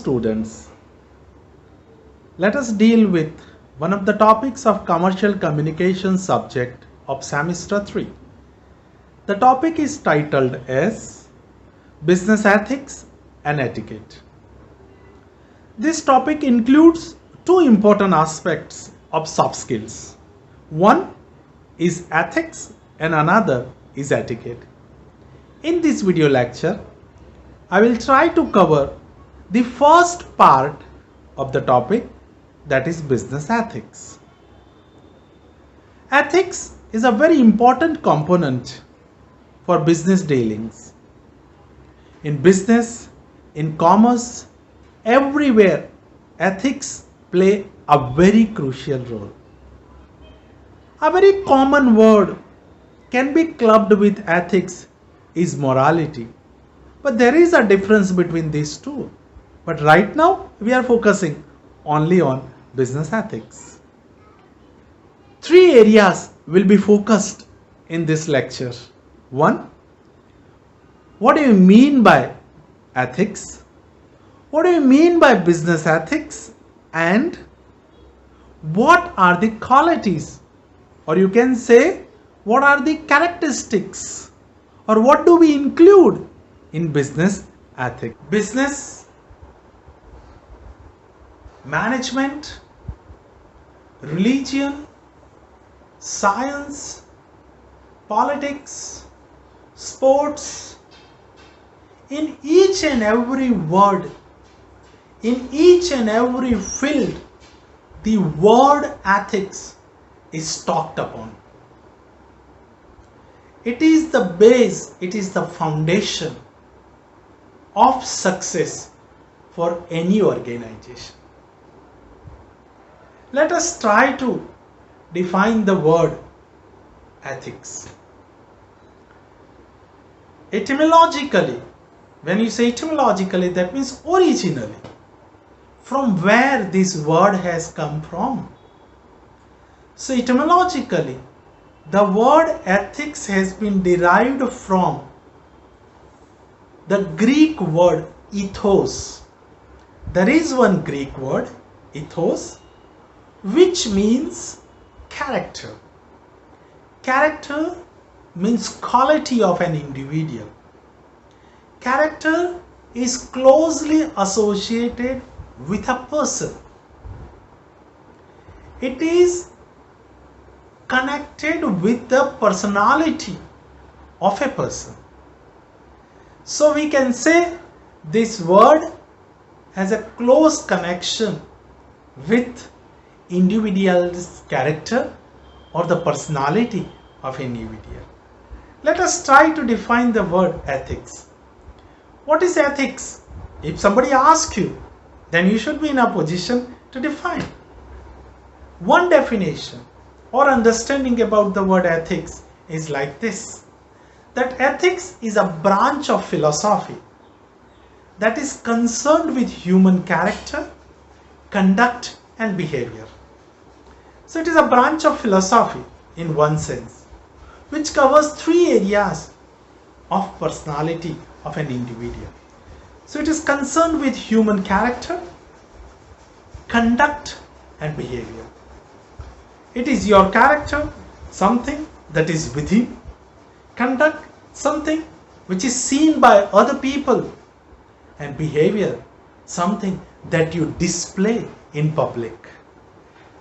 students, let us deal with one of the topics of commercial communication subject of semester 3. The topic is titled as Business Ethics and Etiquette. This topic includes two important aspects of soft skills. One is ethics and another is etiquette. In this video lecture, I will try to cover the first part of the topic, that is business ethics. Ethics is a very important component for business dealings. In business, in commerce, everywhere ethics play a very crucial role. A very common word can be clubbed with ethics is morality. But there is a difference between these two. But right now we are focusing only on business ethics. Three areas will be focused in this lecture. One, what do you mean by ethics? What do you mean by business ethics? And what are the qualities, or you can say what are the characteristics, or what do we include in business ethics? Business, management, religion, science, politics, sports, in each and every word, in each and every field, the word ethics is talked upon. It is the base, it is the foundation of success for any organization. Let us try to define the word ethics. Etymologically, when you say etymologically, that means originally. From where this word has come from. So etymologically, the word ethics has been derived from the Greek word ethos. There is one Greek word, ethos, which means character. Character means quality of an individual. Character is closely associated with a person. It is connected with the personality of a person. So we can say this word has a close connection with individual's character or the personality of an individual. Let us try to define the word ethics. What is ethics? If somebody asks you, then you should be in a position to define. One definition or understanding about the word ethics is like this: that ethics is a branch of philosophy that is concerned with human character, conduct and behavior. So it is a branch of philosophy in one sense, which covers three areas of personality of an individual. So it is concerned with human character, conduct and behavior. It is your character, something that is within; conduct, something which is seen by other people; and behavior, something that you display in public.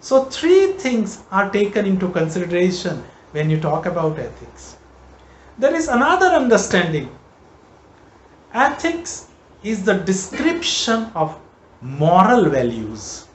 So three things are taken into consideration when you talk about ethics. There is another understanding. Ethics is the description of moral values.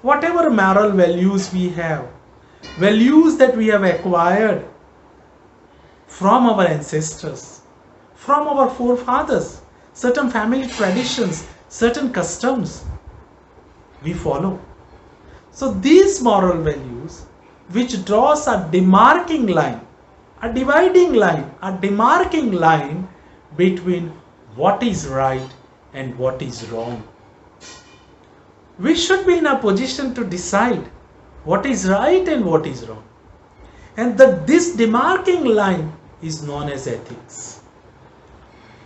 Whatever moral values we have, values that we have acquired from our ancestors, from our forefathers, certain family traditions, certain customs, we follow. So these moral values, which draws a demarking line, a dividing line, a demarking line between what is right and what is wrong. We should be in a position to decide what is right and what is wrong. And this demarking line is known as ethics.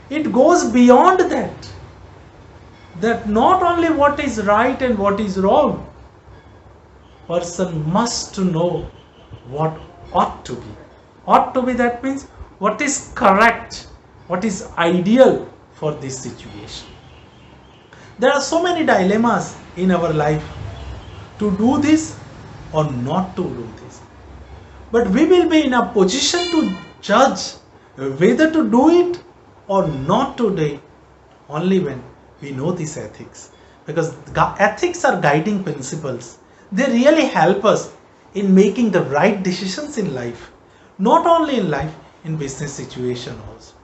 It goes beyond that. that not only what is right and what is wrong, person must to know what ought to be. Ought to be, that means what is correct, what is ideal for this situation. There are so many dilemmas in our life to do this or not to do this. But we will be in a position to judge whether to do it or not to do it only when we know these ethics. Because ethics are guiding principles. They really help us in making the right decisions in life. Not only in life, in business situation also.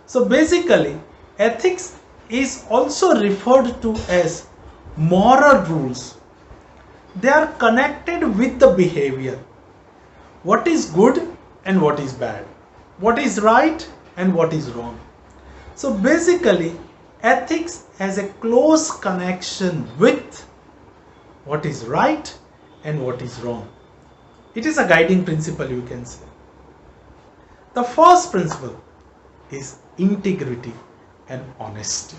So basically, ethics is also referred to as moral rules. They are connected with the behavior. What is good and what is bad. What is right and what is wrong. So basically, ethics has a close connection with what is right and what is wrong. It is a guiding principle, you can say. The first principle is integrity and honesty.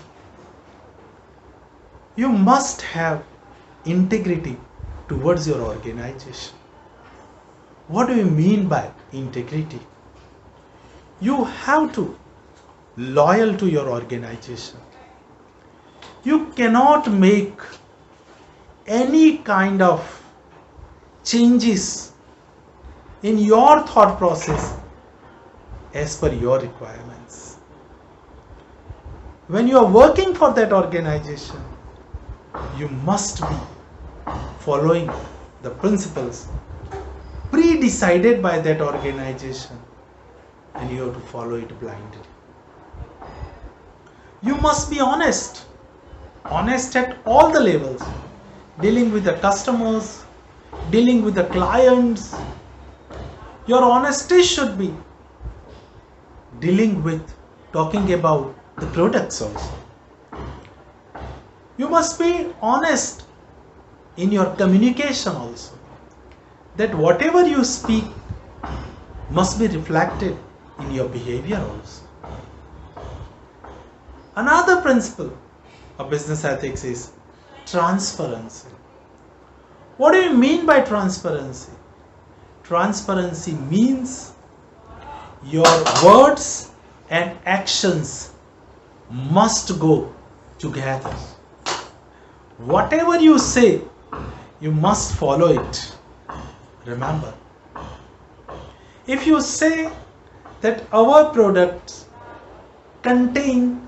You must have integrity towards your organization. What do you mean by integrity? You have to loyal to your organization. You cannot make any kind of changes in your thought process as per your requirements. When you are working for that organization, you must be following the principles pre-decided by that organization, and you have to follow it blindly. You must be honest at all the levels, dealing with the customers, dealing with the clients. Your honesty should be dealing with, talking about the products also. You must be honest in your communication also, that whatever you speak must be reflected in your behavior also. Another principle of business ethics is transparency. What do you mean by transparency? Transparency means your words and actions must go together. Whatever you say, you must follow it. Remember, if you say that our products contain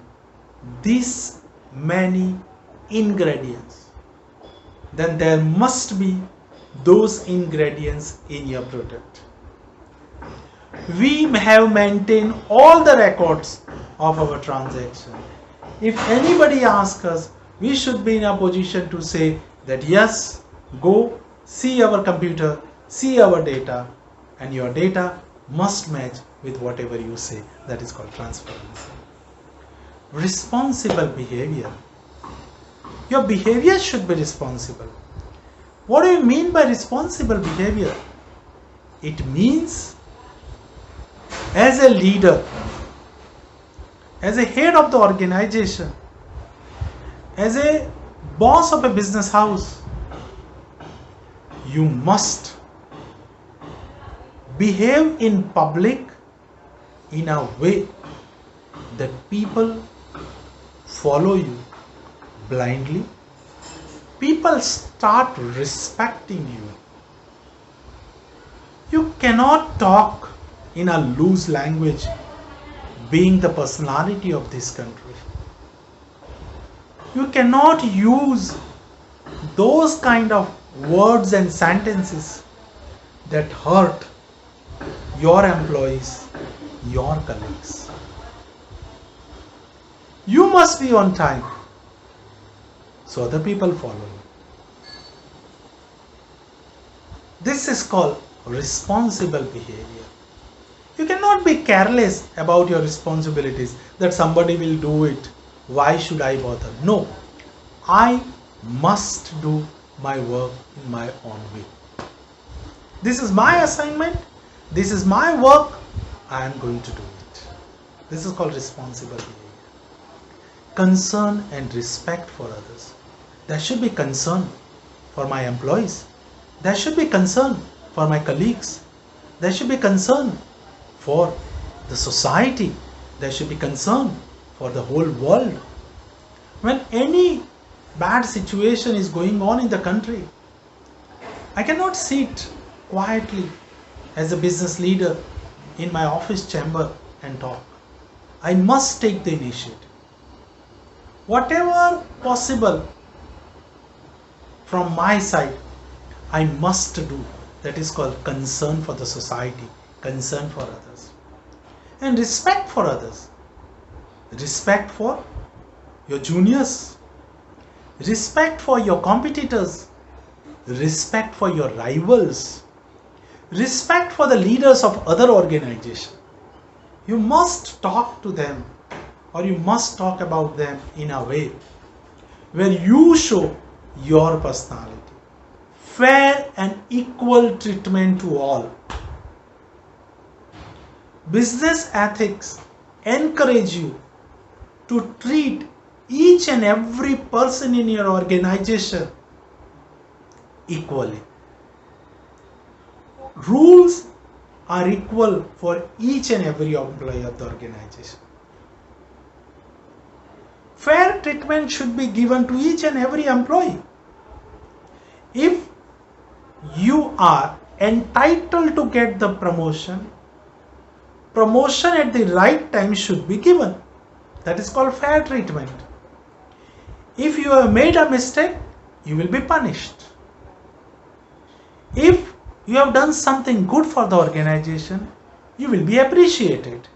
these many ingredients, then there must be those ingredients in your product. We have maintained all the records of our transaction. If anybody asks us, we should be in a position to say that yes, go see our computer, see our data, and your data must match with whatever you say. That is called transparency. Responsible behavior. Your behavior should be responsible. What do you mean by responsible behavior? It means as a leader, as a head of the organization, as a boss of a business house, you must behave in public in a way that people follow you blindly. People start respecting you. You cannot talk in a loose language, being the personality of this country. You cannot use those kind of words and sentences that hurt your employees, your colleagues. You must be on time so other people follow you. This is called responsible behavior. You cannot be careless about your responsibilities, that somebody will do it, why should I bother? No, I must do my work in my own way. This is my assignment, this is my work, I am going to do it. This is called responsible behavior. concern and respect for others. There should be concern for my employees. There should be concern for my colleagues. There should be concern for the society. There should be concern for the whole world. When any bad situation is going on in the country, I cannot sit quietly as a business leader in my office chamber and talk. I must take the initiative. Whatever possible from my side, I must do. That is called concern for the society, concern for others. And respect for others. Respect for your juniors. Respect for your competitors. Respect for your rivals. Respect for the leaders of other organizations. You must talk to them, or you must talk about them in a way where you show your personality. Fair and equal treatment to all. Business ethics encourage you to treat each and every person in your organization equally. Rules are equal for each and every employee of the organization. Fair treatment should be given to each and every employee. If you are entitled to get the promotion, promotion at the right time should be given. That is called fair treatment. If you have made a mistake, you will be punished. If you have done something good for the organization, you will be appreciated.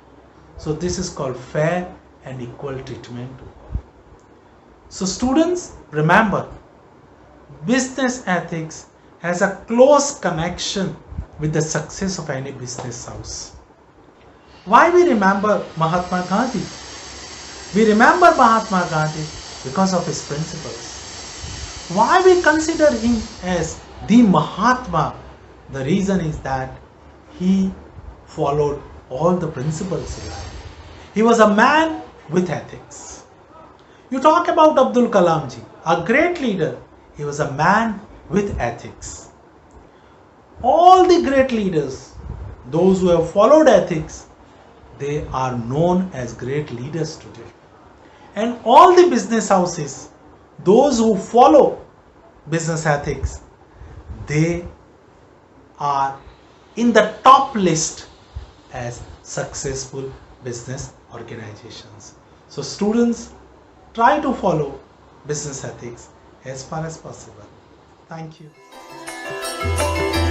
So this is called fair and equal treatment to all. So students, remember, business ethics has a close connection with the success of any business house. Why we remember Mahatma Gandhi? We remember Mahatma Gandhi because of his principles. Why we consider him as the Mahatma? The reason is that he followed all the principles in life. He was a man with ethics. You talk about Abdul Kalam ji, a great leader. He was a man with ethics. All the great leaders, those who have followed ethics, they are known as great leaders today. And all the business houses, those who follow business ethics, they are in the top list as successful business organizations. So students, try to follow business ethics as far as possible. Thank you.